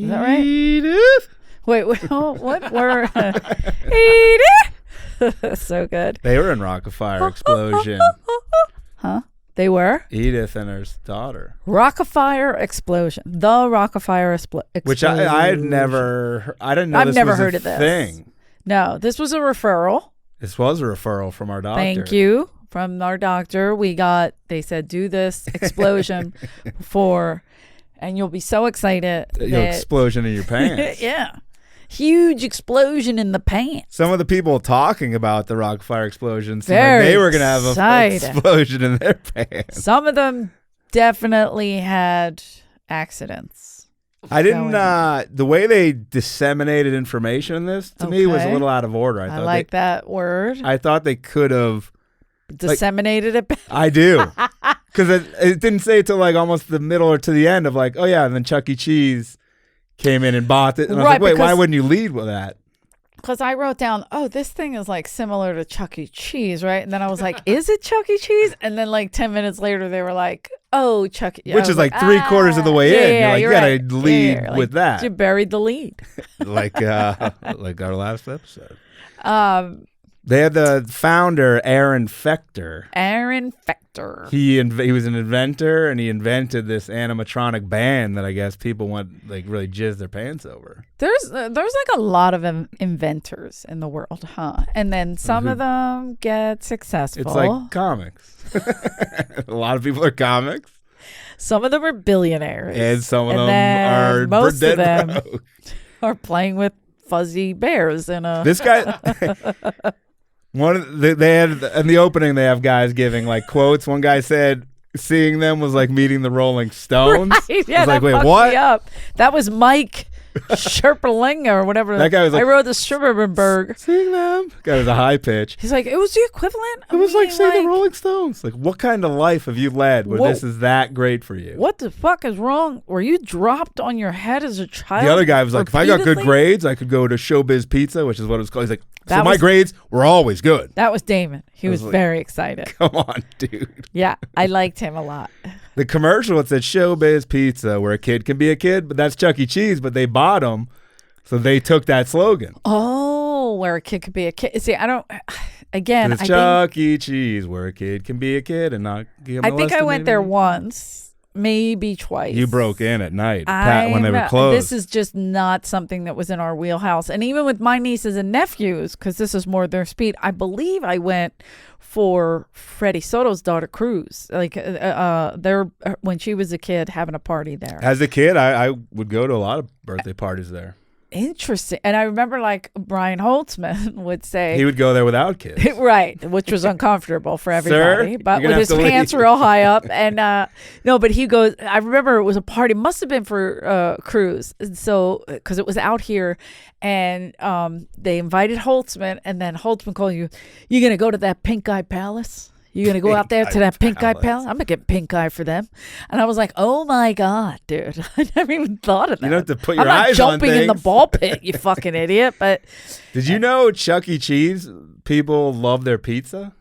Is that right? Edith. Wait, what were Edith? So good. They were in Rockafire Explosion. Huh? They were? Edith and her daughter. Rockafire Explosion. The Rockafire Explosion. Which I didn't know I've this never was heard a of this thing. No, this was a referral. This was a referral from our doctor. Thank you. From our doctor. They said, do this explosion and you'll be so excited. Explosion in your pants. Yeah. Huge explosion in the pants. Some of the people talking about the Rockafire Explosion seemed Very like they were going to have an excited. explosion in their pants. Some of them definitely had accidents. I didn't, the way they disseminated information in this, to me, was a little out of order. I like that word. I thought they could have disseminated it. I do. Because it didn't say it till like almost the middle or to the end of like, oh yeah, and then Chuck E. Cheese came in and bought it. And I was like, wait, why wouldn't you lead with that? Because I wrote down, oh, this thing is like similar to Chuck E. Cheese, right? And then I was like, is it Chuck E. Cheese? And then like 10 minutes later, they were like, oh, Chuck E. Which is like 3/4 of the way in. Yeah, you're like, you gotta lead with that. You buried the lead. like our last episode. They had the founder, Aaron Fechter. He was an inventor, and he invented this animatronic band that I guess people want like really jizz their pants over. There's like a lot of inventors in the world, huh? And then some of them get successful. It's like comics. A lot of people are comics. Some of them are billionaires, and some of them are most of them broke. are playing with fuzzy bears in a. This guy. They had in the opening. They have guys giving like quotes. One guy said, "Seeing them was like meeting the Rolling Stones." Right, yeah, I was like, wait, fucked what? me up. That was Mike Sherperlinga or whatever. That guy was like, I wrote the Schubberberg. Seeing them. Guy was a high pitch. He's like, it was the equivalent. It was like seeing the Rolling Stones. Like, what kind of life have you led where this is that great for you? What the fuck is wrong? Were you dropped on your head as a child? The other guy was like, if I got good grades, I could go to Showbiz Pizza, which is what it was called. He's like, my grades were always good. That was Damon. He was like, very excited. Come on, dude. Yeah, I liked him a lot. The commercial, it said Showbiz Pizza, where a kid can be a kid, but that's Chuck E. Cheese, but they bought him, so they took that slogan. Oh, where a kid could be a kid. See, I don't, again, it's Chuck E. Cheese, where a kid can be a kid and not get molested. I think I went there once. Maybe twice. You broke in at night when they were closed. This is just not something that was in our wheelhouse. And even with my nieces and nephews, because this is more their speed, I believe I went for Freddie Soto's daughter cruise. Like when she was a kid, having a party there. As a kid, I would go to a lot of birthday parties there. Interesting. And I remember like Brian Holtzman would say he would go there without kids. Right, which was uncomfortable for everybody. Sir, but with his pants real high up. And no, but he goes, I remember it was a party, must have been for cruise. And so because it was out here, and they invited Holtzman, and then Holtzman called you gonna go to that Pink Eye Palace? You gonna go out there to that Pink Eye Palace? I'm gonna get pink eye for them. And I was like, oh my God, dude. I never even thought of that. You don't have to put your eyes on things. I'm not jumping in the ball pit, you fucking idiot. But did you know Chuck E. Cheese people love their pizza?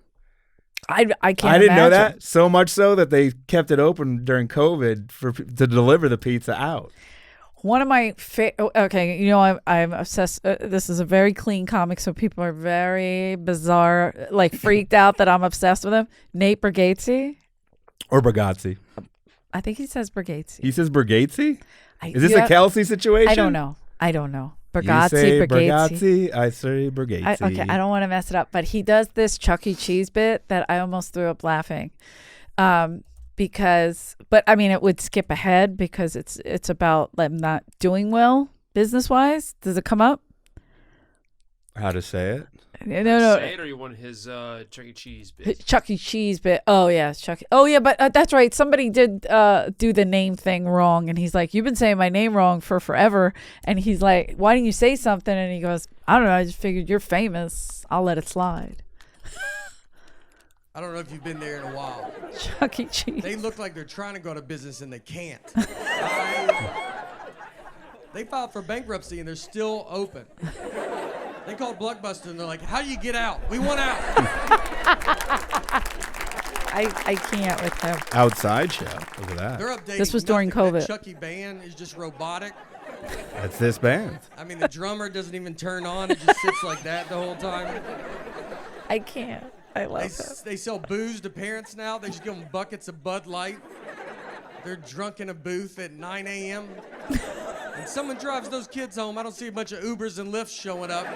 I can't I didn't know imagine. that. So much so that they kept it open during COVID to deliver the pizza out. One of my okay, you know, I'm obsessed. This is a very clean comic, so people are very bizarre, like freaked out that I'm obsessed with him. Nate Bargatze, or Bargatze. I think he says Bargatze. He says Bargatze. Is this a Kelsey situation? I don't know. Bargatze, You say Bargatze. I say Bargatze. Okay, I don't want to mess it up, but he does this Chuck E. Cheese bit that I almost threw up laughing. But I mean, it would skip ahead because it's about them not doing well business wise. Does it come up? How to say it? No. Say it, or you want his Chuck E. Cheese bit? Chuck E. Cheese bit. Oh yeah, Chuck. Oh yeah, but that's right. Somebody did do the name thing wrong, and he's like, "You've been saying my name wrong for forever." And he's like, "Why didn't you say something?" And he goes, "I don't know. I just figured you're famous. I'll let it slide." I don't know if you've been there in a while. Chuck E. Cheese. They look like they're trying to go to business and they can't. They filed for bankruptcy and they're still open. They called Blockbuster and they're like, how do you get out? We want out. I can't with him. Outside show. Look at that. They're updating. This was during nothing. COVID. That Chucky band is just robotic. That's this band. I mean, the drummer doesn't even turn on. It just sits like that the whole time. I can't. I love it. They sell booze to parents now. They just give them buckets of Bud Light. They're drunk in a booth at 9 a.m. And someone drives those kids home. I don't see a bunch of Ubers and Lyfts showing up.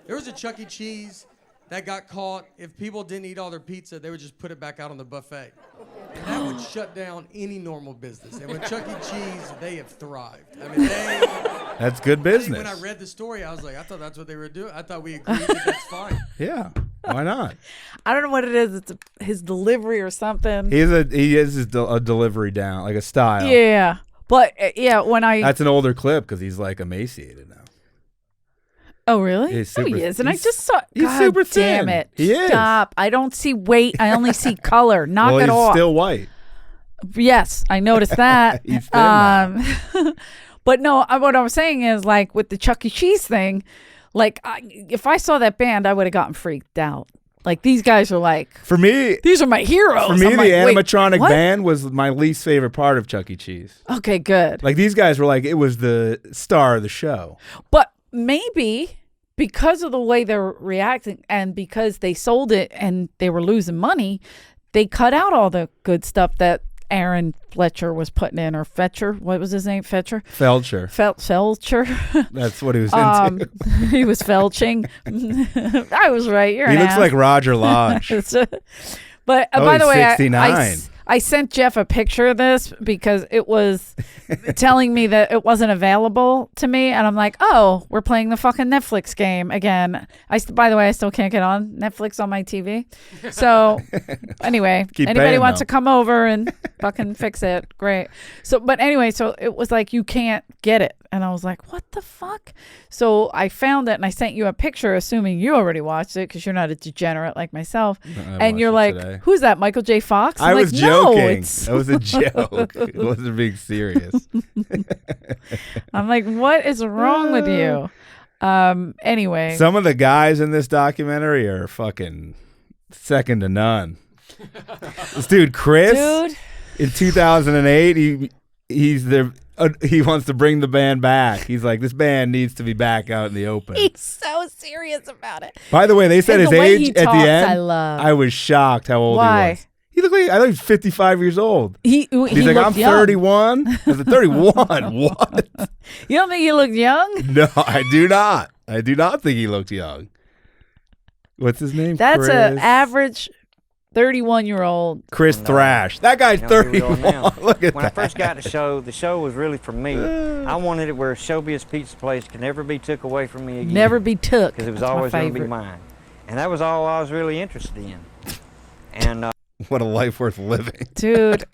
There was a Chuck E. Cheese that got caught. If people didn't eat all their pizza, they would just put it back out on the buffet. And that would shut down any normal business. And with Chuck E. Cheese, they have thrived. I mean, that's good business. When I read the story, I was like, I thought that's what they were doing. I thought we agreed that that's fine. Yeah, why not? I don't know what it is. It's his delivery or something. He is a delivery down, like a style. Yeah, but that's an older clip because he's like emaciated now. Oh, really? He is. And I just saw. He's God super damn thin. it. He is. Stop. I don't see weight. I only see color. Knock well, it off. He's still white. Yes, I noticed that. He's thin now. But no, what I was saying is, like, with the Chuck E. Cheese thing, like, if I saw that band, I would have gotten freaked out. Like, these guys are like, for me, these are my heroes. For me, the animatronic band was my least favorite part of Chuck E. Cheese. Okay, good. Like, these guys were like, it was the star of the show. But maybe because of the way they're reacting and because they sold it and they were losing money, they cut out all the good stuff that Aaron Fletcher was putting in, or Fetcher. What was his name? Felcher. That's what he was into. He was felching. I was right. He looks like Roger Lodge. But by the way, 69. I sent Jeff a picture of this because it was telling me that it wasn't available to me. And I'm like, oh, we're playing the fucking Netflix game again. By the way, I still can't get on Netflix on my TV. So anyway, anybody wants to come over and fucking fix it, great. So, but anyway, so it was like, you can't get it. And I was like, what the fuck? So I found it and I sent you a picture, assuming you already watched it because you're not a degenerate like myself. And you're like, today. Who's that, Michael J. Fox? I was joking. That was a joke. It wasn't being serious. I'm like, what is wrong with you? Anyway. Some of the guys in this documentary are fucking second to none. This dude, Chris, in 2008, he wants to bring the band back. He's like, this band needs to be back out in the open. He's so serious about it. By the way, they said his age at the end. I was shocked how old he was. He looked like, I think he was 55 years old. He's like, I'm young. 31. I was like, 31? What? You don't think he looked young? No, I do not. I do not think he looked young. What's his name? That's an average 31-year-old. Chris Thrash. That guy's 31. Look at when I first got the show was really for me. I wanted it where Showbiz Pizza place could never be took away from me again. Never be took. Because it was always going to be mine. And that was all I was really interested in. And what a life worth living. Dude,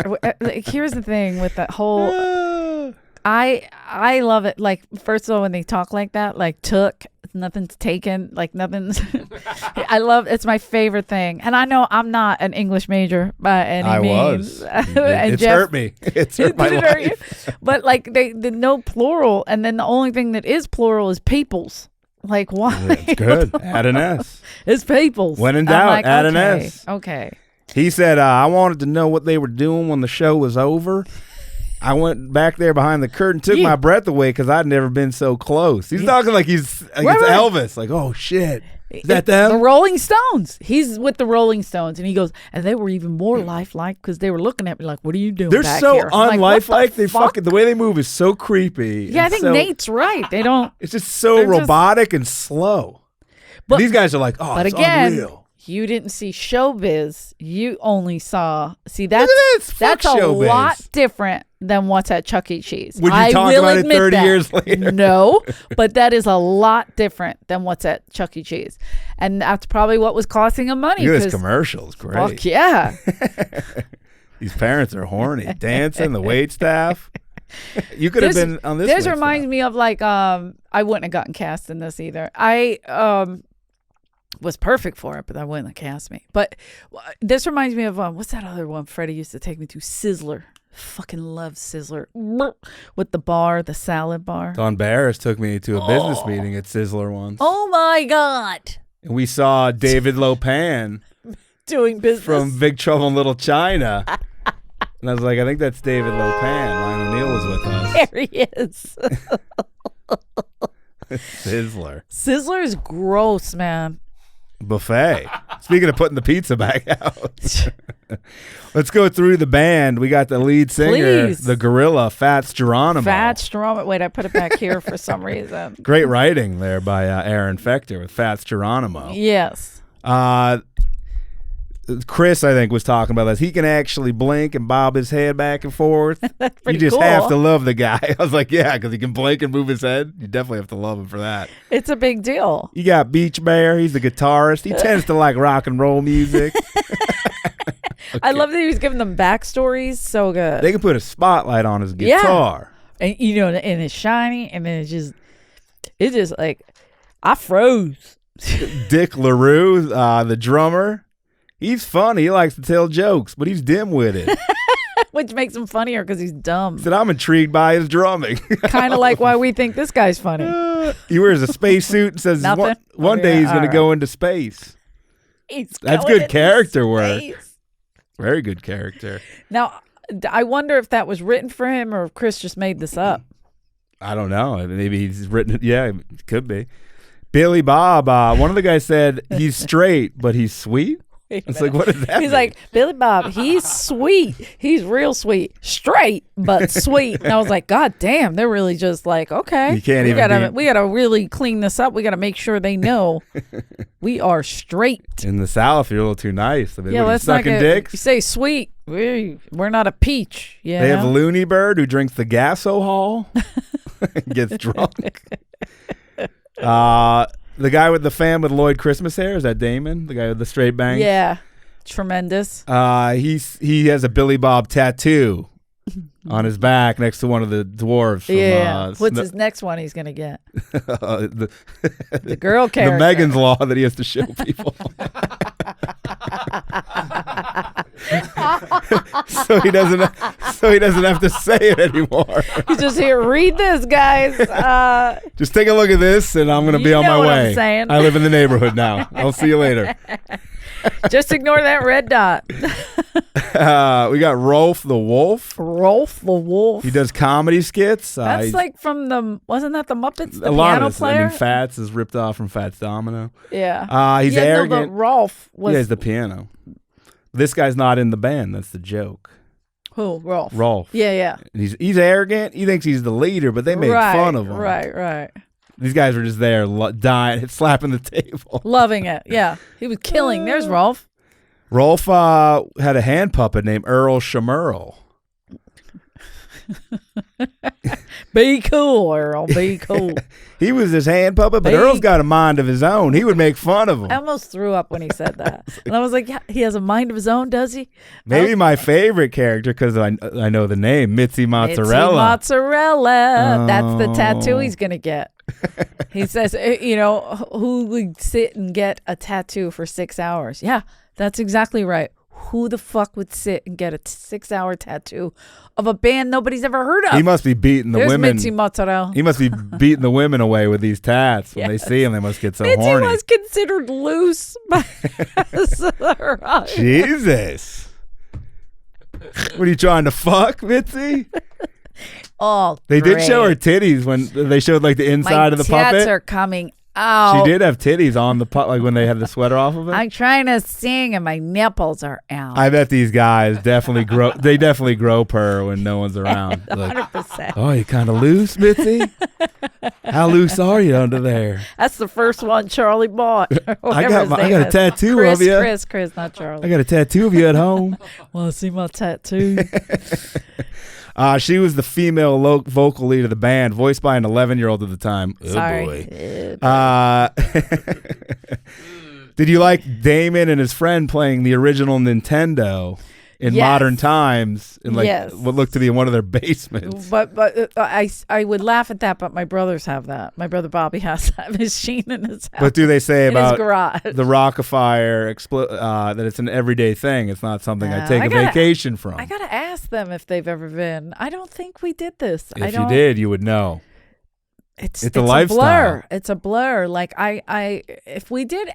here's the thing with that whole... I love it. Like, first of all, when they talk like that, like took, nothing's taken, like nothing's. I love. It's my favorite thing. And I know I'm not an English major by any means. It's hurt me. It's hurt my life. But like the no plural, and then the only thing that is plural is peoples. Like, why? It's good. Add an S. It's peoples. When in doubt, like, add an S. Okay. He said, I wanted to know what they were doing when the show was over. I went back there behind the curtain, took my breath away because I'd never been so close. He's talking like it's Elvis. Like, oh, shit. Is that them? The Rolling Stones. He's with the Rolling Stones. And he goes, and they were even more lifelike because they were looking at me like, what are you doing They're back so here? unlifelike. The way they move is so creepy. Yeah, I think Nate's right. They don't. It's just so robotic and slow. But these guys are like, oh, it's unreal. You didn't see Showbiz. You only saw. See, that's a lot different than what's at Chuck E. Cheese. Would you talk about it 30 years later? No, but that is a lot different than what's at Chuck E. Cheese. And that's probably what was costing him money. Look at this commercial. It's great. Fuck yeah. These parents are horny. Dancing, the wait staff. You could have been on this. This reminds me of like, I wouldn't have gotten cast in this either. I was perfect for it, but that wouldn't have cast me. But this reminds me of what's that other one Freddie used to take me to? Sizzler. Fucking love Sizzler. With the salad bar. Don Barris took me to a business meeting at Sizzler once. Oh my God. And we saw David Lopan doing business from Big Trouble in Little China. And I was like, I think that's David Lopan. Ryan O'Neal was with us. There he is. Sizzler. Sizzler is gross, man. Buffet. Speaking of putting the pizza back out. Let's go through the band. We got the lead singer, the gorilla, Fats Geronimo. Fats Geronimo. Wait, I put it back here for some reason. Great writing there by Aaron Fecter with Fats Geronimo. Yes. Chris, I think, was talking about this. He can actually blink and bob his head back and forth. You just have to love the guy. I was like, yeah, because he can blink and move his head. You definitely have to love him for that. It's a big deal. You got Beach Bear. He's the guitarist. He tends to like rock and roll music. Okay. I love that he was giving them backstories. So good. They can put a spotlight on his guitar. Yeah. And, you know, and it's shiny, and then it's just like, I froze. Dick LaRue, the drummer. He's funny. He likes to tell jokes, but he's dim-witted. Which makes him funnier because he's dumb. Said I'm intrigued by his drumming. Kind of like why we think this guy's funny. He wears a space suit and says one day he's going to go into space. That's good character work. Very good character. Now, I wonder if that was written for him or if Chris just made this up. I don't know. Maybe he's written it. Yeah, it could be. Billy Bob, one of the guys said he's straight, but he's sweet. It's like, what does that mean? Like, Billy Bob, he's sweet. He's real sweet. Straight, but sweet. And I was like, God damn, they're really just like, okay. You can't we gotta really clean this up. We gotta make sure they know we are straight. In the South, you're a little too nice. I mean, let's sucking not dicks. You say sweet. We're not a peach. Yeah. They have Looney Bird who drinks the Gasohol and gets drunk. The guy with the fan with Lloyd Christmas hair, is that Damon? The guy with the straight bangs? Yeah. Tremendous. He has a Billy Bob tattoo on his back next to one of the dwarves. From, what's his next one he's going to get? The girl character. The Megan's Law that he has to show people. so he doesn't have to say it anymore. He's just here, read this, guys. Just take a look at this and I'm going to be on my way. I'm saying. I live in the neighborhood now. I'll see you later. Just ignore that red dot. We got Rolf the Wolf. Rolf the Wolf. He does comedy skits. That's like from wasn't that the Muppets? The a lot piano of this. player? I mean, Fats is ripped off from Fats Domino. Yeah. He's arrogant. No, but Rolf was. Yeah, he's the piano. This guy's not in the band. That's the joke. Who? Rolf. Rolf. Yeah. He's arrogant. He thinks he's the leader, but they make fun of him. Right. These guys were just there, dying, slapping the table. Loving it. Yeah. He was killing. There's Rolf. Rolf had a hand puppet named Earl Shamerl. Be cool, Earl. Be cool. He was his hand puppet, but Earl's got a mind of his own. He would make fun of him. I almost threw up when he said that. And I was like, yeah, he has a mind of his own, does he? Maybe my favorite character, because I know the name, Mitzi Mozzarella. Mitzi Mozzarella. Oh. That's the tattoo he's going to get. He says, who would sit and get a tattoo for 6 hours? Yeah, that's exactly right. Who the fuck would sit and get a 6-hour tattoo of a band nobody's ever heard of? He must be beating the women. Mitzi Mozzarella. He must be beating the women away with these tats. When they see him, they must get so Mitzi horny. was considered loose by Jesus. What are you trying to fuck, Mitzi? Oh, they great. did show her titties when they showed like the inside of the puppet. My tats are coming out. She did have titties on the puppet, like when they had the sweater off of it. I'm trying to sing and my nipples are out. I bet these guys definitely grow. They definitely grope her when no one's around. 100%. Like, oh, you kind of loose, Mitzi? How loose are you under there? That's the first one Charlie bought. I got a tattoo of you. Chris, not Charlie. I got a tattoo of you at home. Want to see my tattoo? She was the female vocal lead of the band, voiced by an 11-year-old at the time. Sorry. Oh, boy. Did you like Damon and his friend playing the original Nintendo in modern times in what looked to be in one of their basements? But I would laugh at that, but my brothers have that. My brother Bobby has that machine in his house. But do they say about the Rockafire that it's an everyday thing? It's not something I take a vacation from. I gotta ask them if they've ever been. I don't think we did this. If you did, you would know. It's a lifestyle. Blur. It's a blur. Like if we did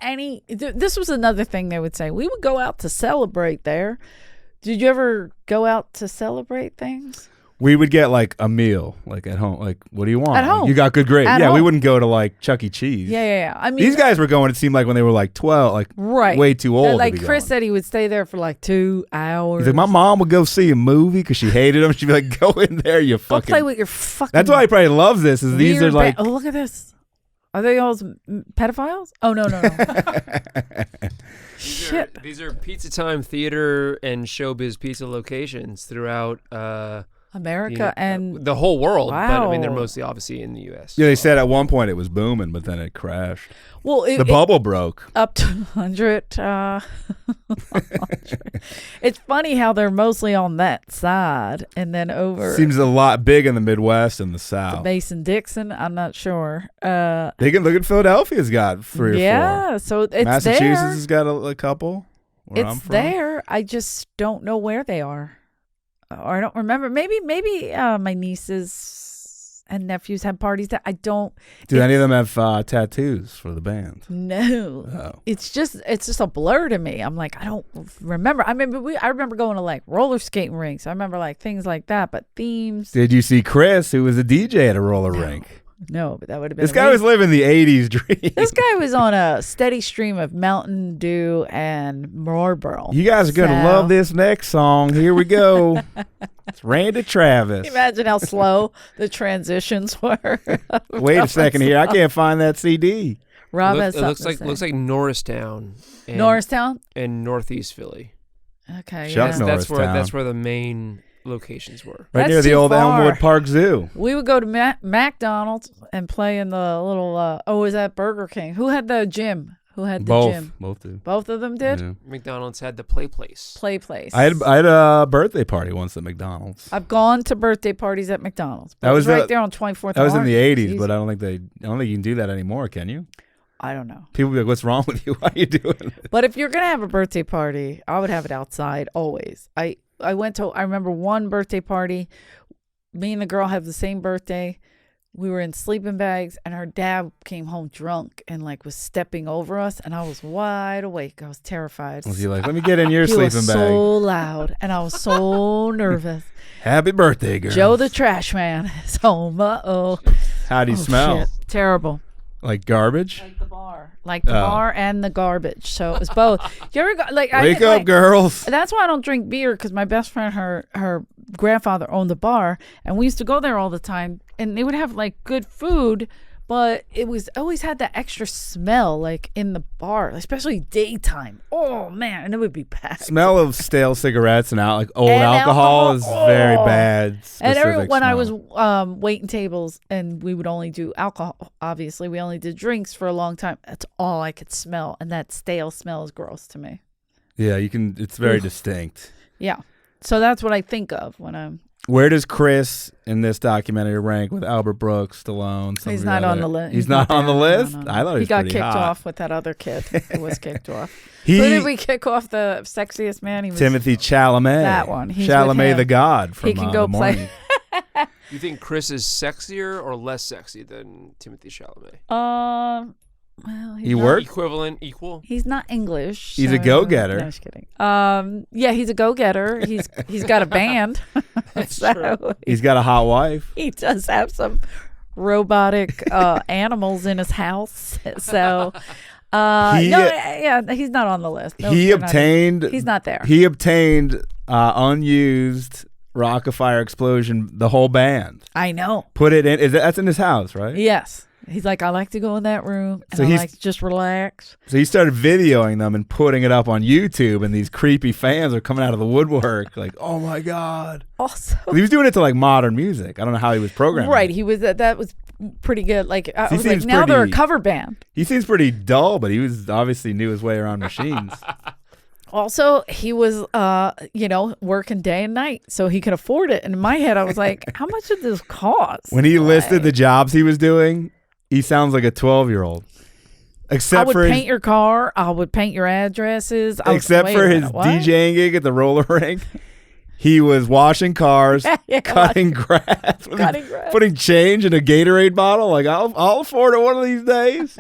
this was another thing they would say. We would go out to celebrate there. Did you ever go out to celebrate things? We would get like a meal, like at home. Like, what do you want? At home. You got good grades. At Yeah, home. we wouldn't go to like Chuck E. Cheese. Yeah. I mean, these guys were going. It seemed like when they were like 12, like way too old. Like to be Chris going. said, he would stay there for like 2 hours. He's like, my mom would go see a movie because she hated him. She'd be like, go in there, you Go fucking. play with your fucking. That's why he probably loves this. Is these are like. Oh, look at this. Are they all pedophiles? Oh no. Shit. These are Pizza Time Theater and Showbiz Pizza locations throughout America and the whole world. Wow. But I mean, they're mostly obviously in the U.S. Yeah, they said at one point it was booming, but then it crashed. Well, the bubble broke. Up to 100. It's funny how they're mostly on that side, and then over. Seems a lot big in the Midwest and the South. Mason-Dixon, I'm not sure. They can look at Philadelphia's got 3 or 4. Yeah, so it's Massachusetts there. has got a couple. Where I'm It's from. there. I just don't know where they are, or I don't remember. Maybe my nieces and nephews have parties that I don't. Do any of them have tattoos for the band? No, Oh. it's just a blur to me. I'm like, I don't remember. I remember going to like roller skating rinks. I remember like things like that, but themes. Did you see Chris, who was a DJ at a roller rink? No, but that would have been. This guy was living the 80s dream. This guy was on a steady stream of Mountain Dew and Marlboro. You guys are going to love this next song. Here we go. It's Randy Travis. Imagine how slow the transitions were. Wait a second here. I can't find that CD. Rob it has looks something like to say. Norristown. And, Norristown? and Northeast Philly. Okay, Chuck yeah. Norristown. That's where the main locations were. Right That's near the too old far. Elmwood Park Zoo. We would go to McDonald's and play in the little. Was that Burger King? Who had the gym? Who had the gym? Both do. Both of them did. Yeah. McDonald's had the play place. Play place. I had a birthday party once at McDonald's. I've gone to birthday parties at McDonald's. That was right the- there on 24th. That was in the Orange. 80s, Easy. but I don't think you can do that anymore, can you? I don't know. People be like, what's wrong with you? Why are you doing it? But if you're gonna have a birthday party, I would have it outside always. I remember one birthday party. Me and the girl have the same birthday. We were in sleeping bags, and her dad came home drunk and like was stepping over us, and I was wide awake. I was terrified. Was he like, let me get in your He sleeping was bag? so loud, and I was so nervous. Happy birthday, girl. Joe the trash man is home. How do you smell? Shit. Terrible. Like garbage? Like the bar and the garbage. So it was both. You ever go, like Wake up, girls. That's why I don't drink beer, because my best friend, her grandfather owned the bar, and we used to go there all the time, and they would have like good food, but it was always had that extra smell like in the bar, especially daytime. Oh man, and it would be bad. Smell of stale cigarettes and old And alcohol is very bad. And when I smell. was waiting tables, and we would only do alcohol, obviously we only did drinks for a long time, that's all I could smell, and that stale smell is gross to me. Yeah, it's very distinct. Yeah, so that's what I think of when I'm. Where does Chris in this documentary rank with Albert Brooks, Stallone? He's not on the list. He's not on the list? No. I thought he was got pretty kicked hot. off with that other kid who was kicked off. Who did we kick off? The sexiest man? He was Timothy Chalamet. That one. He's with Chalamet him. the God from He can go The Morning. play. You think Chris is sexier or less sexy than Timothy Chalamet? Well, He worked? Equal? He's not English. He's a so- go-getter. No, just kidding. Yeah, he's a go-getter. He's got a band. So He's got a hot wife. he does have some robotic animals in his house. So he's not on the list. No, He's he's not there. He obtained unused Rockafire Explosion, the whole band. I know. Put it in. That's in his house, right? Yes. He's like, I like to go in that room and So I he's- like to just relax. So he started videoing them and putting it up on YouTube, and these creepy fans are coming out of the woodwork like, oh my God. Also, He was doing it to like modern music. I don't know how he was programming. right. He was that was pretty good. Like I He was like, seems now they're a pretty- cover band. He seems pretty dull, but he was obviously knew his way around machines. Also, he was working day and night, so he could afford it. And in my head, I was like, how much did this cost? When he listed the jobs he was doing, he sounds like a 12-year-old. I Except would for paint your car. I would paint your addresses. his DJing gig at the roller rink. He was washing cars, cutting grass, putting change in a Gatorade bottle. Like, I'll afford it one of these days.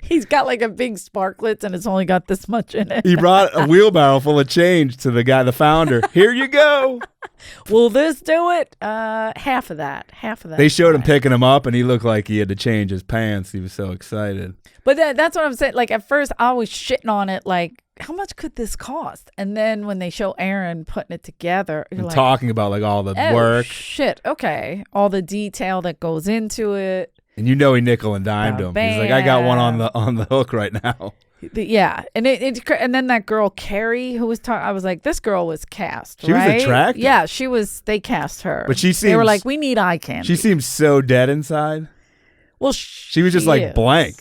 He's got like a big Sparklets and it's only got this much in it. He brought a wheelbarrow full of change to the guy, the founder. Here you go. Will this do it? Half of that. They showed him picking him up, and he looked like he had to change his pants. He was so excited. But that's what I'm saying. Like, at first, I was shitting on it. Like, how much could this cost? And then when they show Aaron putting it together, you're and like, talking about like all the work. Shit. Okay. All the detail that goes into it. And he nickel and dimed him. He's like, I got one on the hook right now. Yeah, and and then that girl Carrie who was talking, I was like, this girl was cast. She was attractive. Yeah, she was. They cast her, but they were like, we need eye candy. She seems so dead inside. Well, she was just like blank.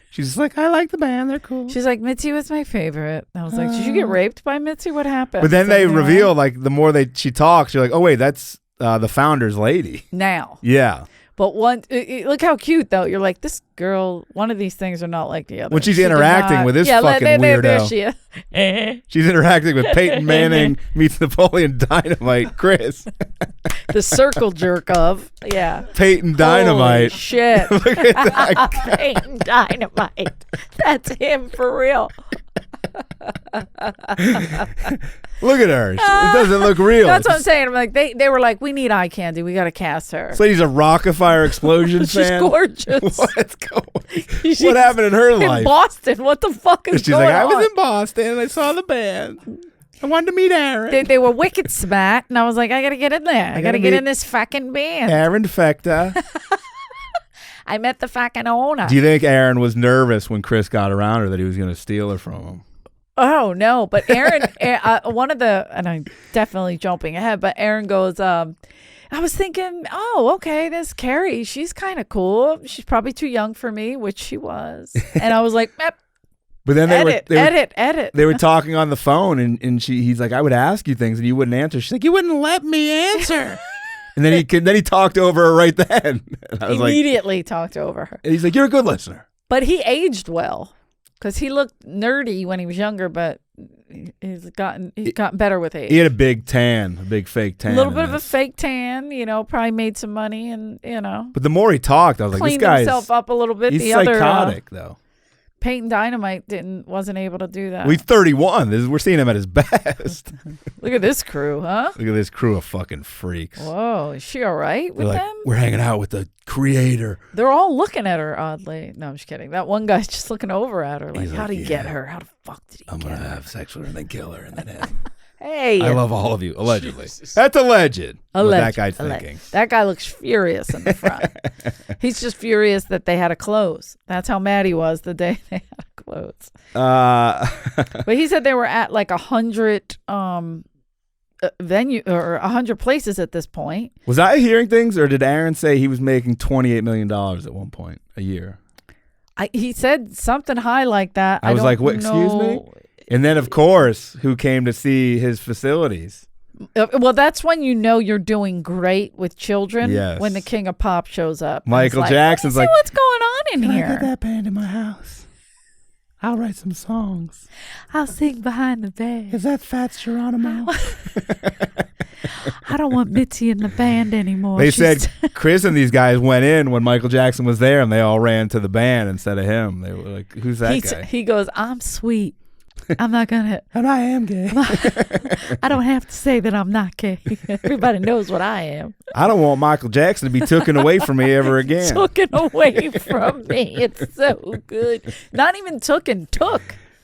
She's just like, I like the band. They're cool. She's like, Mitzi was my favorite. I was like, did you get raped by Mitzi? What happened? But then they reveal, like, the more she talks, you're like, oh wait, that's the founder's lady. Now. Yeah. But look how cute though. You're like, this girl. One of these things are not like the other. When she's interacting with this fucking weirdo. There she is. She's interacting with Peyton Manning meets Napoleon Dynamite, Chris. The circle jerk of Peyton Dynamite. Holy shit. Look at that guy. Peyton Dynamite. That's him for real. Look at her. It doesn't look real. That's what I'm saying. I'm like, they were like, we need eye candy. We got to cast her. So he's a Rockafire Explosion She's fan. She's gorgeous. What happened in her life? In Boston. What the fuck is She's going like, I on? was in Boston and I saw the band. I wanted to meet Aaron. They were wicked smart, and I was like, I got to get in there. I got to get in this fucking band. Aaron Fecta. I met the fucking owner. Do you think Aaron was nervous when Chris got around her that he was going to steal her from him? Oh, no. But Aaron, one of the, and I'm definitely jumping ahead, but Aaron goes, I was thinking, oh, okay, this Carrie, she's kind of cool. She's probably too young for me, which she was. And I was like, but then edit. They were talking on the phone, and he's like, I would ask you things, and you wouldn't answer. She's like, you wouldn't let me answer. And then he talked over her right then. And I was immediately talked over her. And he's like, you're a good listener. But he aged well. Because he looked nerdy when he was younger, but he's gotten better with age. He had a big tan, a big fake tan. A little bit of a fake tan, probably made some money and, But the more he talked, I was like, this guy's... Cleaned himself up a little bit. He's psychotic, though. Peyton Dynamite wasn't able to do that. He's 31. We're seeing him at his best. Look at this crew, huh? Look at this crew of fucking freaks. Whoa, is she all right with them? We're hanging out with the creator. They're all looking at her oddly. No, I'm just kidding. That one guy's just looking over at her like, how'd he get her? How the fuck did he get her? I'm going to have sex with her and then kill her and then him. Hey. I love all of you. Allegedly. Jesus. That's alleged. What that guy's thinking. That guy looks furious in the front. He's just furious that they had to close. That's how mad he was the day they had to close. But he said they were at like 100 venue or 100 places at this point. Was I hearing things, or did Aaron say he was making $28 million at one point a year? He said something high like that. I was like, what? Excuse me? And then, of course, who came to see his facilities? Well, that's when you know you're doing great with children. Yes. When the King of Pop shows up. Michael Jackson's like, what's going on in here? I get that band in my house. I'll write some songs. I'll sing behind the band. Is that Fats Geronimo? I don't want Mitzi in the band anymore. They said Chris and these guys went in when Michael Jackson was there, and they all ran to the band instead of him. They were like, who's that guy? He goes, I'm sweet. I'm not gonna. And I am gay. I don't have to say that I'm not gay. Everybody knows what I am. I don't want Michael Jackson to be taken away from me ever again. Taken away from me. It's so good. Not even took.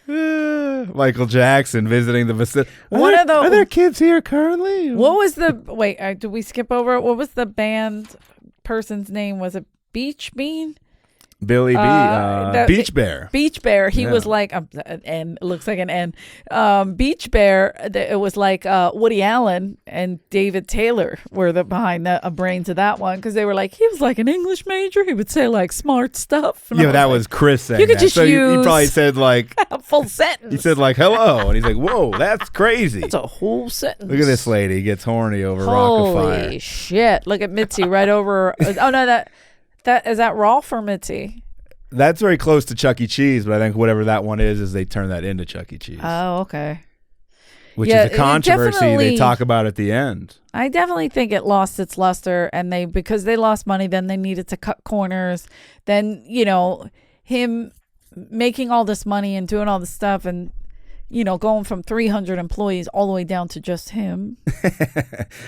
Michael Jackson visiting the facility. Are there kids here currently? What was the wait? Did we skip over it? What was the band person's name? Was it Beach Bean? Billy Beach Bear. Beach Bear. He was like an N. It looks like an N. Beach Bear. It was like Woody Allen and David Taylor were behind the brains of that one, because they were like, he was like an English major. He would say like smart stuff. And that was Chris saying you could that. Just so use he probably said like a full sentence. He said like hello, and he's like, whoa, that's crazy. That's a whole sentence. Look at this lady gets horny over Rockafire. Holy shit! Look at Mitzi right over. Oh no, that is that Rolf or Mitzi? That's very close to Chuck E. Cheese, but I think whatever that one is they turn that into Chuck E. Cheese. Oh, okay. Which is a controversy they talk about at the end. I definitely think it lost its luster, and because they lost money, then they needed to cut corners. Then, him making all this money and doing all this stuff and, going from 300 employees all the way down to just him.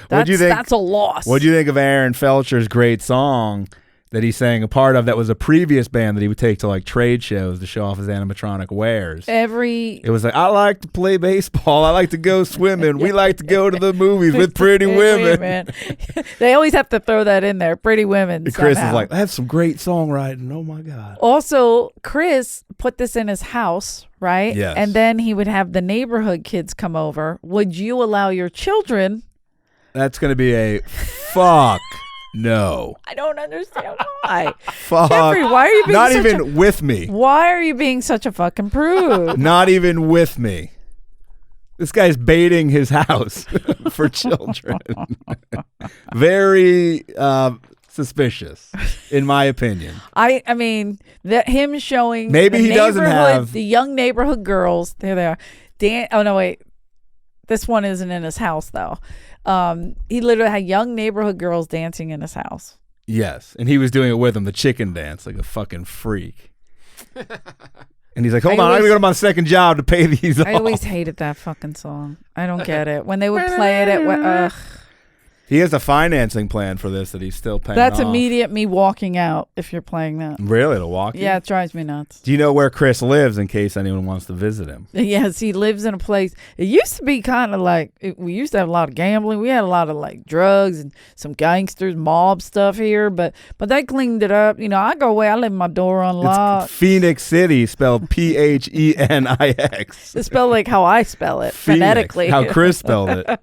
That's a loss. What do you think of Aaron Felcher's great song that he sang a part of that was a previous band that he would take to like trade shows to show off his animatronic wares? It was like, I like to play baseball. I like to go swimming. We like to go to the movies with pretty women. They always have to throw that in there. Pretty women. And Chris is like, that's some great songwriting. Oh my God. Also, Chris put this in his house, right? Yes. And then he would have the neighborhood kids come over. Would you allow your children? That's going to be a fuck. No. I don't understand why. Fuck. Jeffrey, why are you being not even with me? Why are you being such a fucking prude? Not even with me. This guy's baiting his house for children. Very suspicious, in my opinion. I mean, that him showing maybe he doesn't have the young neighborhood girls. There they are. Oh no, wait. This one isn't in his house though. He literally had young neighborhood girls dancing in his house. Yes, and he was doing it with them, the chicken dance, like a fucking freak. And he's like, hold on, I gotta go to my second job to pay these off. I always hated that fucking song. I don't get it. When they would play it, he has a financing plan for this that he's still paying That's off. immediate me walking out if you're playing that. Really? To walk you? Yeah, it drives me nuts. Do you know where Chris lives in case anyone wants to visit him? Yes, he lives in a place. It used to be kind of like, we used to have a lot of gambling. We had a lot of like drugs and some gangsters, mob stuff here, but they cleaned it up. I go away, I leave my door unlocked. It's Phoenix City, spelled Phenix. It's spelled like how I spell it, Phoenix, phonetically. how Chris spelled it.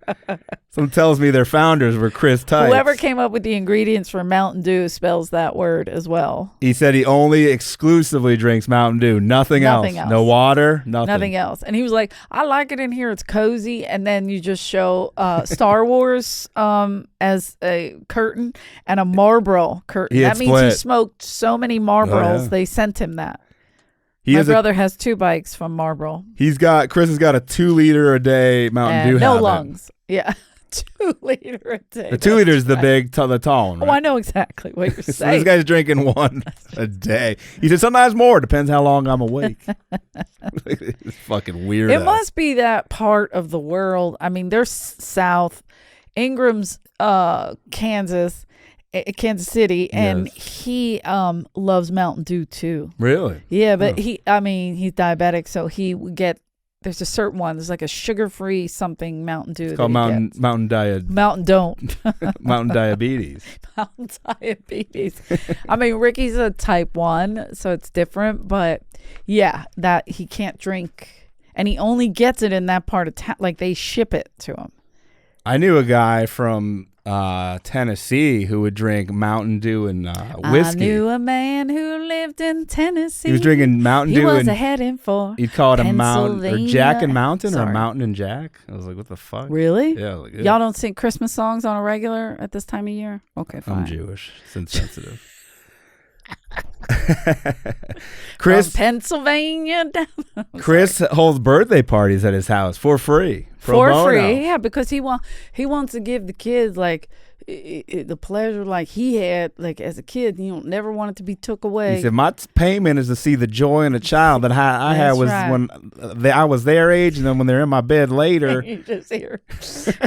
Someone tells me their founders were Chris Tights. Whoever came up with the ingredients for Mountain Dew spells that word as well. He said he only exclusively drinks Mountain Dew. Nothing else. No water, nothing else. And he was like, I like it in here. It's cozy. And then you just show Star Wars as a curtain and a Marlboro curtain. That means he smoked so many Marlboros, they sent him that. My brother has 2 bikes from Marlboro. Chris has got a 2-liter a day Mountain Dew no habit. lungs. Yeah. 2 liter a day. The 2 liters, the big, the tall one. Right? Oh, I know exactly what you're So saying. this guy's drinking 1 a day. He said sometimes more. Depends how long I'm awake. It's fucking weird. It must be that part of the world. I mean, they're south. Ingram's Kansas City, and he loves Mountain Dew too. Really? Yeah, but he's diabetic, so he would get. There's a certain one. There's like a sugar-free something Mountain Dew. It's called Mountain Don't. Mountain Diabetes. Mountain Diabetes. I mean, Ricky's a type 1, so it's different. But yeah, that he can't drink, and he only gets it in that part of town. Like they ship it to him. I knew a guy from Tennessee who would drink Mountain Dew and whiskey. I knew a man who lived in Tennessee. He was drinking Mountain Dew. He was heading for he'd call it a Mountain or Jack and Mountain. Sorry. Or Mountain and Jack. I was like, what the fuck? Really? Yeah. Y'all don't sing Christmas songs on a regular at this time of year? Okay, fine. I'm Jewish. It's insensitive. Chris, from Pennsylvania down. Chris holds birthday parties at his house for free. For free, yeah, because he wants to give the kids like the pleasure like he had like as a kid. You don't never want it to be took away. He said, my payment is to see the joy in a child that I had was right. When I was their age, and then when they're in my bed later. You just hear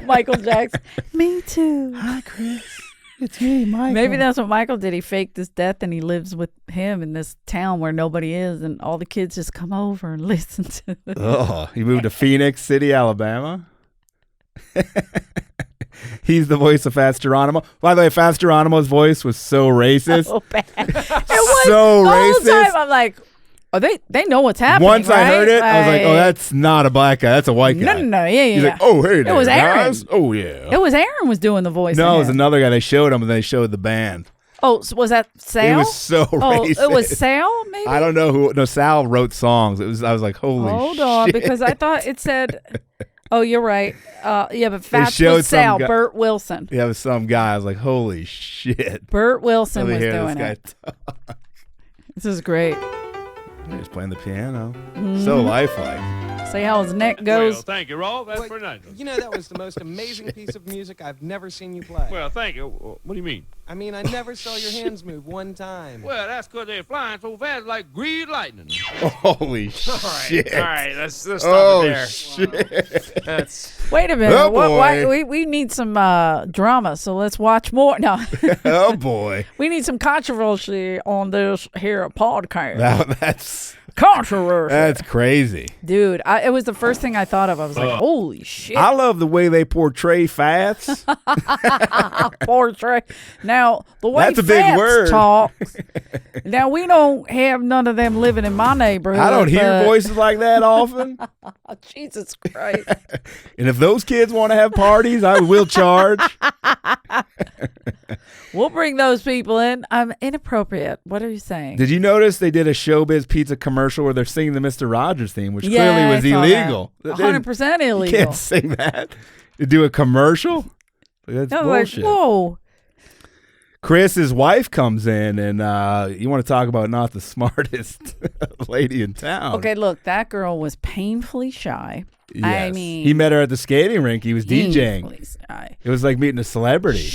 Michael Jackson. Me too. Hi, Chris. It's me, Michael. Maybe that's what Michael did. He faked his death and he lives with him in this town where nobody is, and all the kids just come over and listen to it. Oh, he moved to Phoenix City, Alabama. He's the voice of Fats Geronimo. By the way, Fats Geronimo's voice was so racist. So bad. It was so the racist. whole time I'm like, oh, they know what's happening. Once right? I heard it, I was like, oh, that's not a black guy. That's a white guy. No. Yeah. He's like, oh, hey, there, it was Aaron. guys. Oh, yeah. It was Aaron was doing the voice. No, it was another guy. They showed him, and they showed the band. Oh, so was that Sal? It was so racist. It was Sal, maybe? I don't know who. No, Sal wrote songs. I was like, holy shit. Hold on, because I thought it said... Oh, you're right. Yeah, but Fats was Sal. Bert Wilson. Yeah, it was some guy. I was like, holy shit. Bert Wilson was doing it. This is great. He's playing the piano. Mm-hmm. So lifelike. See how his neck goes? Well, thank you, Rolf. That's pretty nice. You know, that was the most amazing piece of music I've never seen you play. Well, thank you. What do you mean? I mean, I never saw your hands move one time. Well, that's because they're flying so fast like green lightning. Holy shit. All right, let's stop it there. Shit. That's Wait a minute. Oh, boy. We need some drama, so let's watch more. No, Oh, boy. we need some controversy on this here podcast. That's Controversy. crazy. Dude, it was the first thing I thought of. I was like, holy shit. I love the way they portray fats. Portrait. Now, the way That's a big Fats word. talks. Now, we don't have none of them living in my neighborhood. I don't hear but- voices like that often. Oh, Jesus Christ. And if those kids want to have parties, I will charge. We'll bring those people in. I'm inappropriate. What are you saying? Did you notice they did a Showbiz Pizza commercial where they're singing the Mr. Rogers theme, which Yeah, clearly was I saw illegal? that. 100% You illegal. can't sing that. To do a commercial? That's I was bullshit. like, whoa. Chris's wife comes in, and you want to talk about not the smartest lady in town. Okay, look, that girl was painfully shy. Yes. I mean, he met her at the skating rink. He was DJing. painfully shy. It was like meeting a celebrity.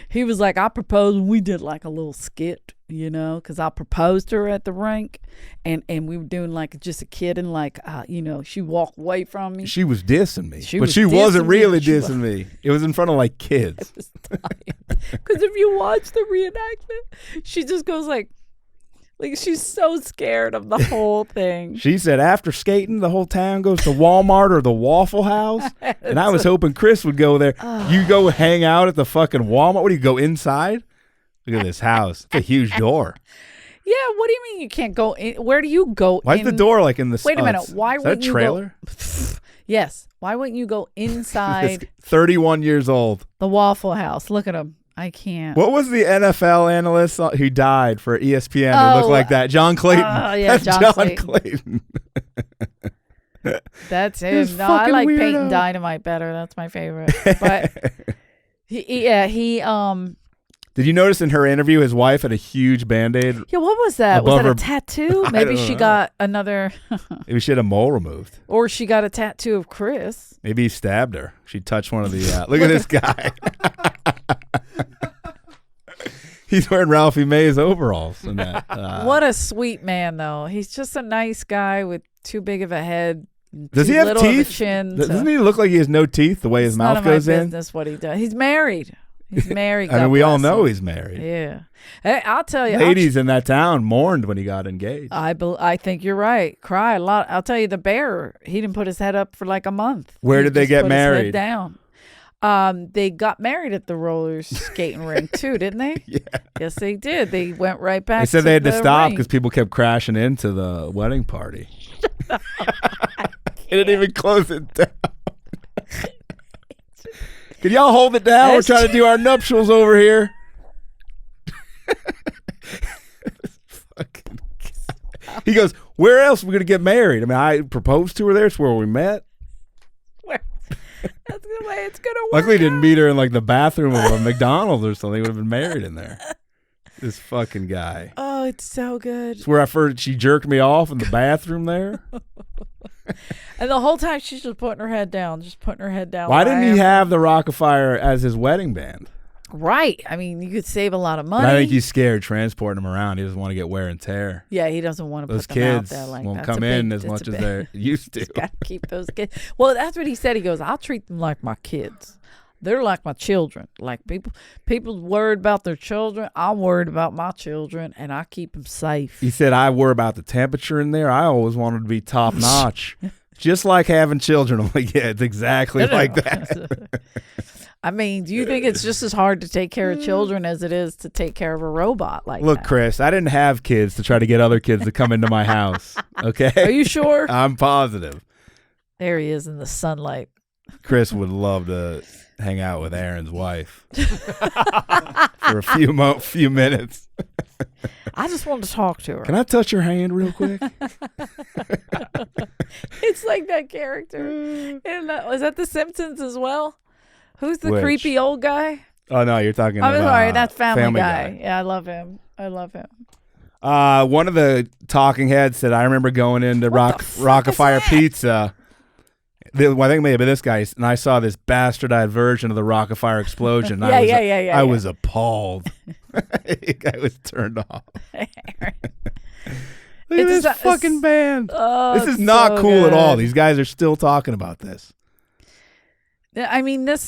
He was like, I proposed, and we did like a little skit, you know, because I proposed to her at the rink, and we were doing like just a kid, and like, you know, she walked away from me. She was dissing me, She but was she dissing wasn't me, really but she dissing me. It was in front of like kids. Because if you watch the reenactment, she just goes like she's so scared of the whole thing. She said after skating, the whole town goes to Walmart or the Waffle House. And I was hoping Chris would go there. You go hang out at the fucking Walmart. What do you go inside? Look at this house. It's a huge door. Yeah, what do you mean you can't go in? Where do you go Why is the door like in the Wait a minute. Why is that wouldn't a you trailer? go? Yes. Why wouldn't you go This inside 31 years old. the Waffle House? Look at him. I can't. What was the NFL analyst who died for ESPN who looked like that? John Clayton. Yeah, That's John Clayton. That's This him. No, I fucking like weirdo. Peyton Dynamite better. That's my favorite. But he Did you notice in her interview his wife had a huge Band-Aid? yeah, what was that? Above Was that her- a tattoo? Maybe don't she know. got another Maybe she had a mole removed. or she got a tattoo of Chris. Maybe he stabbed her. She touched one of the... look at this guy. He's wearing Ralphie May's overalls. In that, What a sweet man, though. He's just a nice guy with too big of a head. Does too he have little of a teeth? chin Doesn't he look like he has no teeth the way his It's mouth none of my goes in? business what he does. He's married. He's married. I mean, God we all bless know him. he's married. Yeah. Hey, I'll tell you. Ladies in that town mourned when he got engaged. I think you're right. Cry a lot. I'll tell you, the bear, he didn't put his head up for like a month. Where He did they just get put his head married? down. They got married at the roller skating rink too, didn't they? Yeah. Yes, they did. They went right back. They said they had to the stop rink. because people kept crashing into the wedding party. They didn't even close it down. Can y'all hold it down? We're trying to do our nuptials over here. Fucking guy. He goes, where else are we going to get married? I mean, I proposed to her there. It's where we met. That's the way it's gonna work. Luckily, he didn't out. meet her in like the bathroom of a McDonald's or something. They would have been married in there. This fucking guy. Oh, it's so good. It's where I first she jerked me off in the bathroom there. And the whole time she's just putting her head down, Why didn't he have the Rockafire as his wedding band? Right. I mean, you could save a lot of But money. I think he's scared transporting them around. He doesn't want to get wear and tear. Yeah, he doesn't want to Those put them out kids there like won't that's come a in big- as that's much a as big- they're used to. Just gotta keep those kids. Well, that's what he said. He goes, I'll treat them like my kids. They're like my children. Like people worried about their children. I'm worried about my children, and I keep them safe. He said, I worry about the temperature in there. I always wanted to be top notch. Just like having children. I'm like, yeah, it's exactly like that. I mean, do you think it's just as hard to take care of children as it is to take care of a robot like Look, that? Chris, I didn't have kids to try to get other kids to come into my house. Okay? Are you sure? I'm positive. There he is in the sunlight. Chris would love to hang out with Aaron's wife for a few minutes. I just wanted to talk to her. Can I touch your hand real quick? It's like that character. And was that The Simpsons as well? Who's the Which? creepy old guy? Oh, no, you're talking I'm about sorry, that's Family Guy. Guy. Yeah, I love him. One of the talking heads said, I remember going into Rockafire Pizza. I think it may have been this guy, and I saw this bastardized version of the Rockafire Explosion. I was appalled. I was turned off. Look at this fucking band. Oh, this is not so cool good. at all. These guys are still talking about this. I mean, they're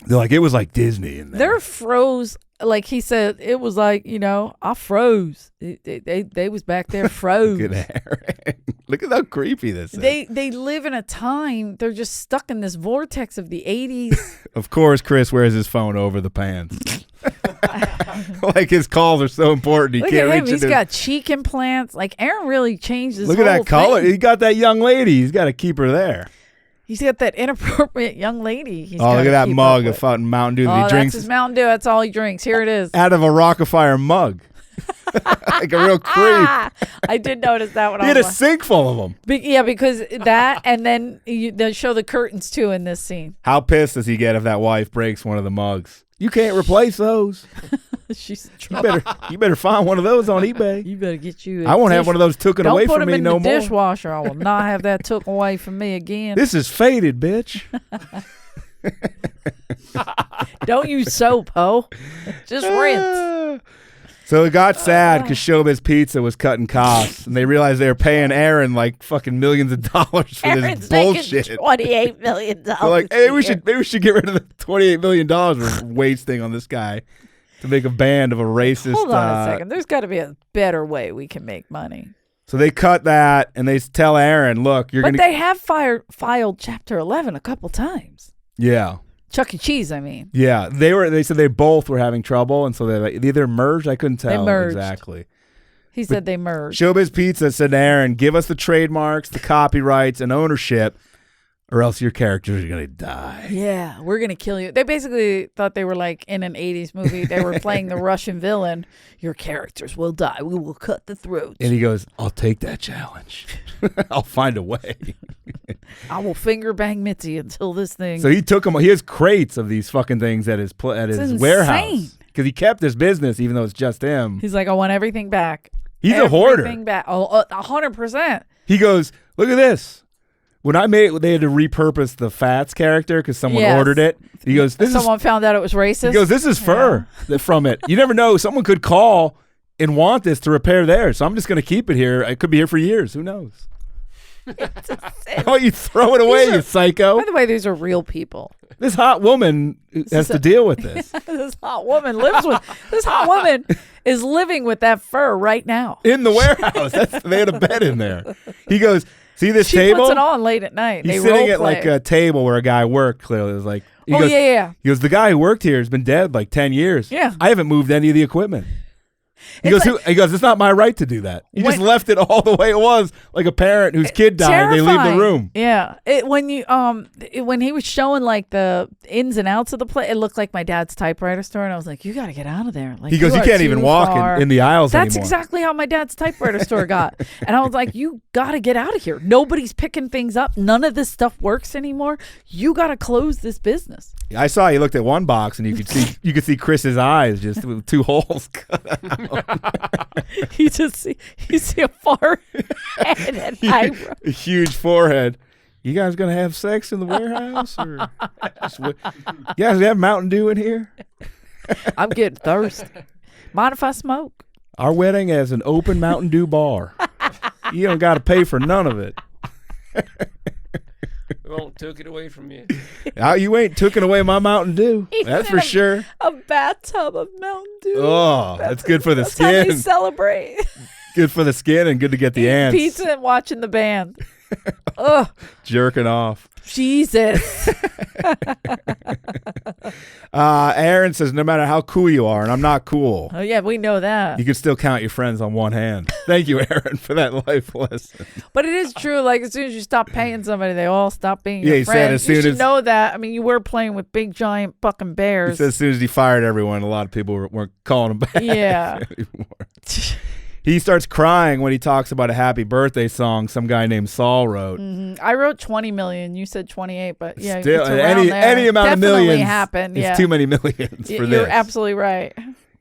like, it was like Disney in there. They're froze. Like he said, it was like, I froze. They was back there froze. Look at Aaron. Look at how creepy this is. They live in a time, they're just stuck in this vortex of the 80s. Of course, Chris wears his phone over the pants. Like his calls are so important. Look Can't at him. reach He's into. got cheek implants. Like Aaron really changed his Look at whole that color. thing. He got that young lady. He's got to keep her there. He's got that inappropriate young lady. Look at that mug of fucking Mountain Dew that he drinks. That's his Mountain Dew. That's all he drinks. Here it is. Out of a Rockafire mug. Like a real creep. I did notice that one. He had a sink full of them. Yeah, because that, and then they show the curtains too in this scene. How pissed does he get if that wife breaks one of the mugs? You can't replace those. She's in trouble. You better find one of those on eBay. You better get you. I won't have one of those taken away from me no more. Don't put them in the dishwasher. I will not have that took away from me again. This is faded, bitch. Don't use soap, ho. Just rinse. So it got sad because Showbiz Pizza was cutting costs, and they realized they were paying Aaron like fucking millions of dollars for Aaron's this bullshit. $28 million. They're like, hey, maybe we should get rid of the $28 million we're wasting on this guy to make a band of a racist. Hold on a second. There's got to be a better way we can make money. So they cut that, and they tell Aaron, look, you're going to... But they have filed Chapter 11 a couple times. Yeah. Chuck E. Cheese, I mean. Yeah, they said they both were having trouble, and so they either merged. I couldn't tell They merged. exactly. He said they merged. Showbiz Pizza said to Aaron, give us the trademarks, the copyrights, and ownership, or else your characters are going to die. Yeah, we're going to kill you. They basically thought they were like in an 80s movie. They were playing the Russian villain. Your characters will die. We will cut the throats. And he goes, I'll take that challenge. I'll find a way. I will finger bang Mitzi until this thing. So he took them. He has crates of these fucking things at his warehouse because he kept his business, even though it's just him. He's like, I want everything back. He's a hoarder. Everything back. Oh, 100%. He goes, look at this. When they had to repurpose the Fats character because someone ordered it. He goes, someone found out it was racist. He goes, this is fur from it. You never know. Someone could call and want this to repair theirs. So I'm just going to keep it here. It could be here for years. Who knows? Oh, you throw it away, you psycho. By the way, these are real people. This hot woman has to deal with this. This hot woman is living with that fur right now. In the warehouse. They had a bed in there. He goes, see this table? She puts it on late at night. He's sitting at like a table where a guy worked, clearly. It was like, he goes, He goes, the guy who worked here has been dead like 10 years. Yeah. I haven't moved any of the equipment. He goes, it's not my right to do that. You just left it all the way it was, like a parent whose kid died. Terrifying. They leave the room. Yeah. When he was showing like the ins and outs of the place, it looked like my dad's typewriter store, and I was like, you got to get out of there. Like, he goes, you can't even walk in the aisles anymore. That's exactly how my dad's typewriter store got. And I was like, you got to get out of here. Nobody's picking things up. None of this stuff works anymore. You got to close this business. I saw he looked at one box, and you could see Chris's eyes just with 2 holes cut out. You see a forehead and eyebrow. A huge forehead. You guys gonna have sex in the warehouse, or you guys have Mountain Dew in here? I'm getting thirsty. Mind if I smoke? Our wedding has an open Mountain Dew bar. You don't got to pay for none of it. Won't took it away from you. You ain't taking away my Mountain Dew. That's for sure. A bathtub of Mountain Dew. Oh, that's good for the That's skin. how we celebrate. Good for the skin and good to get the ants. Pizza and watching the band. Ugh. Jerking off. Jesus. Aaron says, no matter how cool you are, and I'm not cool. Oh, yeah, we know that. You can still count your friends on one hand. Thank you, Aaron, for that life lesson. But it is true. Like, as soon as you stop paying somebody, they all stop being your he friends. said as soon you should as know that. I mean, you were playing with big, giant fucking bears. He said as soon as he fired everyone, a lot of people weren't calling him back. Yeah. He starts crying when he talks about a happy birthday song some guy named Saul wrote. Mm-hmm. I wrote 20 million. You said 28, but yeah, still it's around there. any amount Definitely of millions happened. It's yeah. too many millions for this. You're absolutely right.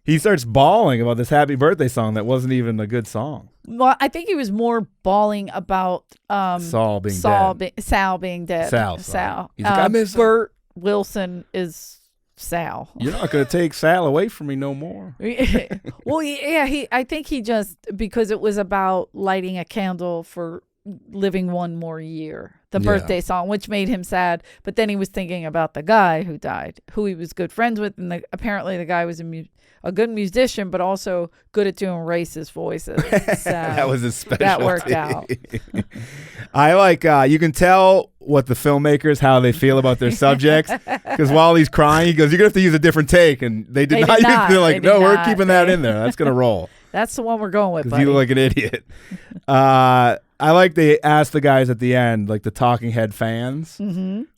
He starts bawling about this happy birthday song that wasn't even a good song. Well, I think he was more bawling about Sal being dead. Sal being dead. Sal. He's like, I miss him. Bert Wilson is Sal. You're not going to take Sal away from me no more. Well, yeah, I think he just, because it was about lighting a candle for living one more year, the birthday song, which made him sad. But then he was thinking about the guy who died, who he was good friends with, and apparently the guy was a good musician, but also good at doing racist voices. So that was his specialty. That worked out. I like, you can tell what the filmmakers, how they feel about their subjects. Because while he's crying, he goes, you're going to have to use a different take. And they did not. They're like, no, we're keeping that in there. That's going to roll. That's the one we're going with, because you look like an idiot. I like they asked the guys at the end, like the talking head fans,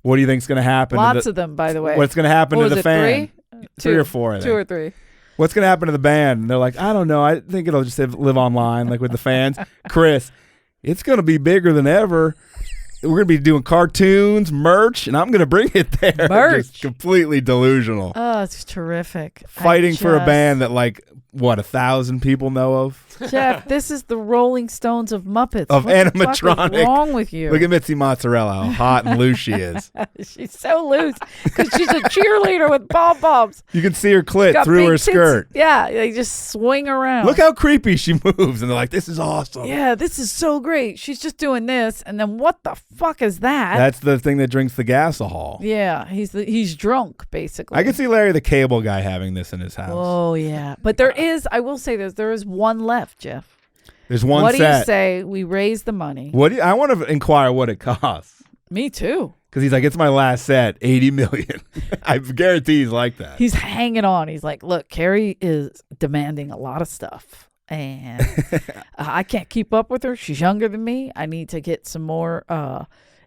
what do you think's going to happen? Lots of them, by the way. What's going to happen to the fan? Three or four, I think. 2 or 3. What's going to happen to the band? And they're like, I don't know. I think it'll just live online, like with the fans. Chris, it's going to be bigger than ever. We're going to be doing cartoons, merch, and I'm going to bring it there. Merch. Just completely delusional. Oh, it's terrific. Fighting for a band that, like, 1,000 people know of? Jeff, this is the Rolling Stones of Muppets. Of what animatronic. What is wrong with you? Look at Mitzi Mozzarella, how hot and loose she is. She's so loose because she's a cheerleader with pom-poms. You can see her clit through her skirt. Yeah, they just swing around. Look how creepy she moves. And they're like, this is awesome. Yeah, this is so great. She's just doing this. And then what the fuck is that? That's the thing that drinks the gasohol. Yeah, he's drunk, basically. I can see Larry the Cable Guy having this in his house. Oh, yeah. But I will say this, there is one left, Jeff. There's one What set. do you say we raise the money? I want to inquire what it costs. Me too. Because he's like, it's my last set, $80 million. I guarantee he's like that. He's hanging on. He's like, look, Carrie is demanding a lot of stuff. And I can't keep up with her. She's younger than me. I need to get some more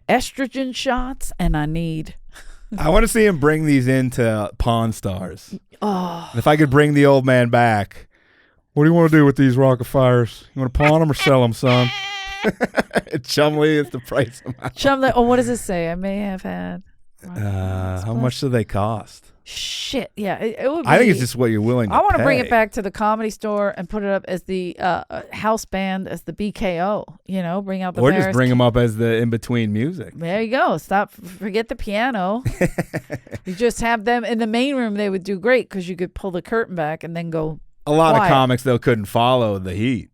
estrogen shots. And I want to see him bring these into Pawn Stars. Oh. If I could bring the old man back. What do you want to do with these Rockafires? You want to pawn them or sell them, son? Chumley is the price of my Chumley. Oh, what does it say? I may have had. How much do they cost? Shit. Yeah. It would be, I think it's just what you're willing to I want to pay. bring it back to the Comedy Store and put it up as the house band, as the BKO. You know, bring out the Or just bring them up as the in-between music. There you go. Forget the piano. You just have them in the main room. They would do great because you could pull the curtain back and then go. A lot of comics, though, couldn't follow the heat.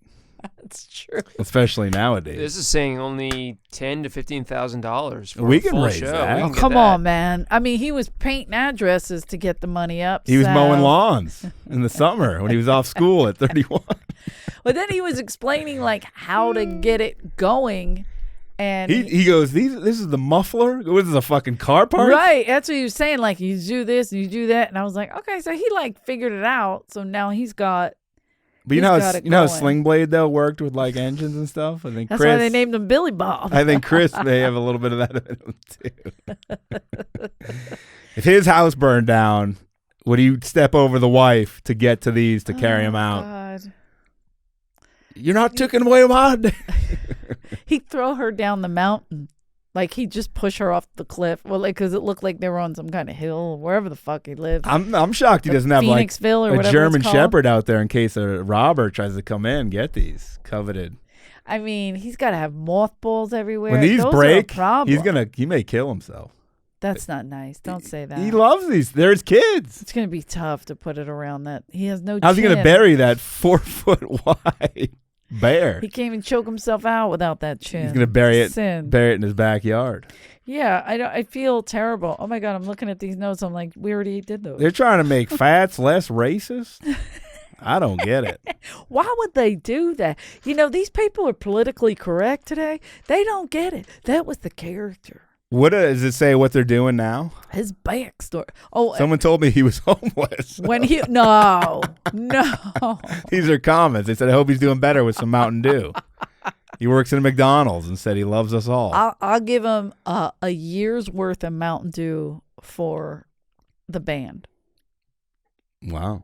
That's true. Especially nowadays. This is saying only $10,000 to $15,000 for we a can full raise show. that. Oh, come on, man. I mean, he was painting addresses to get the money up. He was mowing lawns in the summer when he was off school at 31. But then he was explaining like how to get it going. And he goes, this is the muffler? What is this, a fucking car part? Right. That's what he was saying. Like, you do this and you do that. And I was like, okay, so he like figured it out. So now he's got. But you know how Sling Blade, though, worked with like engines and stuff? I think that's why they named him Billy Bob. I think Chris may have a little bit of that in him, too. If his house burned down, would he step over the wife to get to these to carry him out? God. You're not taking away my day. He'd throw her down the mountain. Like, he'd just push her off the cliff. Well, like, because it looked like they were on some kind of hill, wherever the fuck he lived. I'm shocked he doesn't have like a German Shepherd out there in case a robber tries to come in and get these coveted. I mean, he's got to have mothballs everywhere. When these break, he may kill himself. That's not nice. Don't say that. He loves these. They're his kids. It's going to be tough to put it around that. He has no How's chin. he going to bury that 4 foot wide bear? He can't even choke himself out without that chin. He's going to bury it in his backyard. Yeah, I feel terrible. Oh my God, I'm looking at these notes. I'm like, we already did those. They're trying to make fats less racist. I don't get it. Why would they do that? You know, these people are politically correct today. They don't get it. That was the character. What does it say what they're doing now? His backstory. Oh, someone told me he was homeless. When no. These are comments. They said, I hope he's doing better with some Mountain Dew. He works at a McDonald's and said he loves us all. I'll give him a year's worth of Mountain Dew for the band. Wow.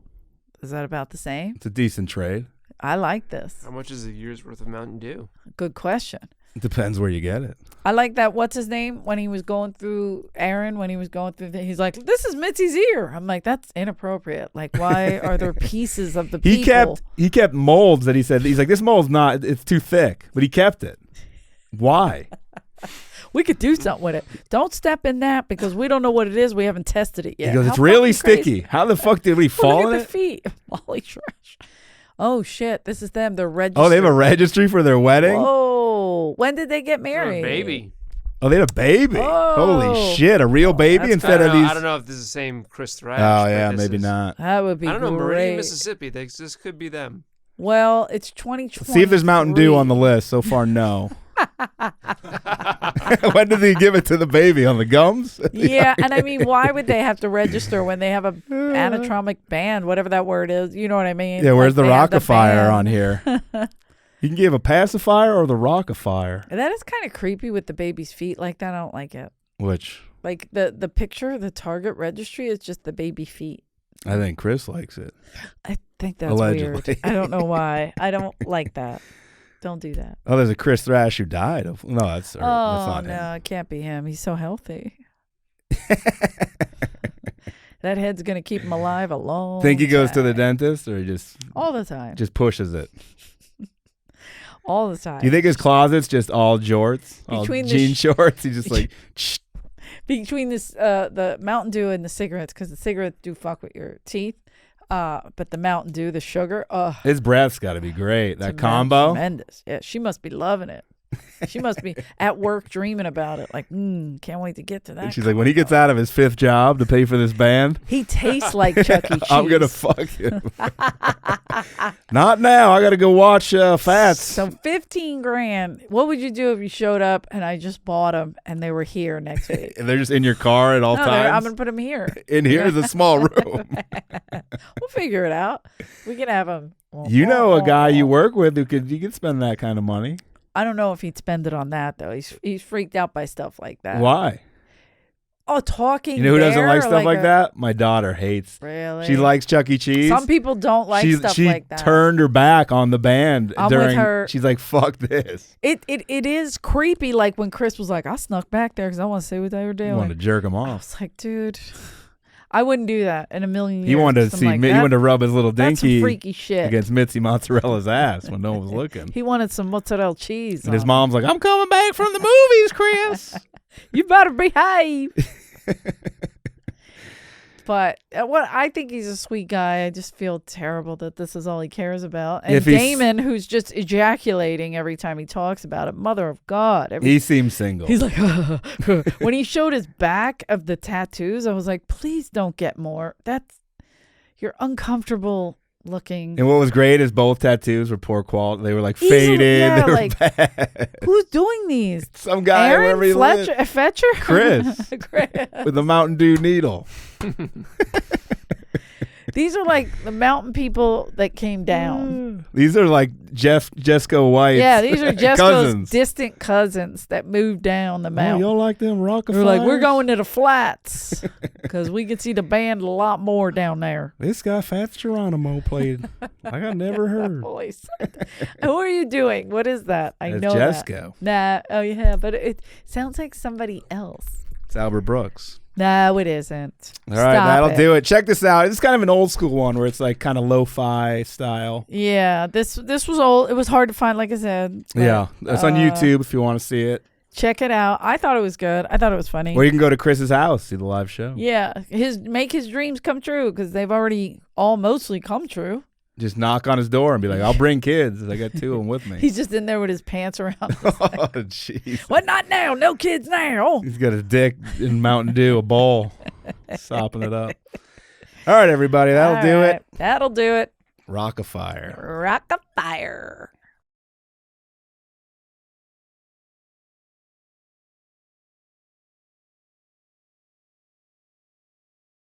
Is that about the same? It's a decent trade. I like this. How much is a year's worth of Mountain Dew? Good question. Depends where you get it. I like that. What's his name? When he was going through he's like, "This is Mitzi's ear." I'm like, that's inappropriate. Like, why are there pieces of the people? He kept molds that he's like, this mold's not, it's too thick, but he kept it. Why? We could do something with it. Don't step in that because we don't know what it is. We haven't tested it yet. He goes, it's really sticky. How the fuck did we fall in Look at it? the feet. Molly Trash. Oh shit! This is them. They're registered. Oh, they have a registry for their wedding? Oh, when did they get married? Baby. Oh, they had a baby. Oh. Holy shit, a real baby instead of these. I don't know if this is the same Chris Thrash. Oh, yeah, maybe not. That would be I don't know, great. Meridian, Mississippi. This could be them. Well, it's 2020. See if there's Mountain Dew on the list. So far, no. When did he give it to the baby? On the gums? Yeah, and I mean, why would they have to register when they have a anamatronic band, whatever that word is? You know what I mean? Yeah, where's Like, the they have Rockafire band. on here? You can give a pacifier or the Rockafire. That is kind of creepy with the baby's feet like that. I don't like it. Which? Like the picture, the Target registry is just the baby feet. I think Chris likes it. I think that's Allegedly. weird. I don't know why. I don't like that. Don't do that. Oh, there's a Chris Thrash who died. No, that's not no, him. it can't be him. He's so healthy. That head's gonna keep him alive a long Think he goes to the time. dentist or he just all the time. just pushes it? All the time. Do you think his closet's just all jorts, all Between the jean shorts? He's just like, between this the Mountain Dew and the cigarettes, because the cigarettes do fuck with your teeth, but the Mountain Dew, the sugar, his breath's got to be great. That combo, tremendous. Yeah, she must be loving it. She must be at work dreaming about it. Like, can't wait to get to that. and she's like, when he gets out of his 5th job to pay for this band, He tastes like Chuck E. Cheese. I'm gonna fuck him. Not now. I gotta go watch Fats. So 15 grand. What would you do if you showed up and I just bought them and they were here next week? And they're just in your car at all No, times. I'm gonna put them here. In here is a small room. We'll figure it out. We can have them. You know a guy you work with who could spend that kind of money. I don't know if he'd spend it on that though. He's freaked out by stuff like that. Why? Oh, talking. You know who doesn't there, like stuff like a- that? My daughter hates. Really? She likes Chuck E. Cheese. Some people don't like stuff she like that. turned her back on the band I'm with during. her. She's like, "Fuck this." It is creepy. Like when Chris was like, "I snuck back there because I want to see what they were I doing." wanted to jerk him I off. was like, dude, I wouldn't do that in a million years. He wanted to I'm see. like, He wanted to rub his little that's some dinky freaky shit. against Mitzi Mozzarella's ass when no one was looking. He wanted some mozzarella cheese. And his on mom's like, "I'm coming back from the movies, Chris." it. You better behave. But what I think he's a sweet guy. I just feel terrible that this is all he cares about. And If he's- Damon, who's just ejaculating every time he talks about it. Mother of God. He seems single. He's like, when he showed his back of the tattoos, I was like, please don't get more. You're uncomfortable looking. And what was great is both tattoos were poor quality. They were like Easily- faded. yeah, they were like, bad. Who's doing these? Some guy Aaron wherever he lived. Fetcher? Chris. Chris. With the Mountain Dew needle. These are like the mountain people that came down. These are like Jessica White's Yeah, these are Jessica's cousins. distant cousins that moved down the Oh, mountain. y'all like them Rockafire? We're like, we're going to the flats because we can see the band a lot more down there. This guy Fats Geronimo played. Like I never heard. Voice. Who are you doing? What is that? I That's know Jessica. that. Nah. Oh yeah, but it sounds like somebody else. It's Albert Brooks. No, it isn't. All right, that'll do it. Check this out. It's kind of an old school one where it's like kind of lo-fi style. Yeah, this was old. It was hard to find, like I said. But, Yeah, it's on YouTube if you want to see it. Check it out. I thought it was good. I thought it was funny. Or you can go to Chris's house, see the live show. Yeah, make his dreams come true because they've already all mostly come true. Just knock on his door and be like, I'll bring kids. I got 2 of them with me. He's just in there with his pants around. Oh, jeez. What? Not now. No kids now. He's got his dick in Mountain Dew, a bowl, sopping it up. All right, everybody. That'll do it. That'll do it. Rockafire. Rockafire.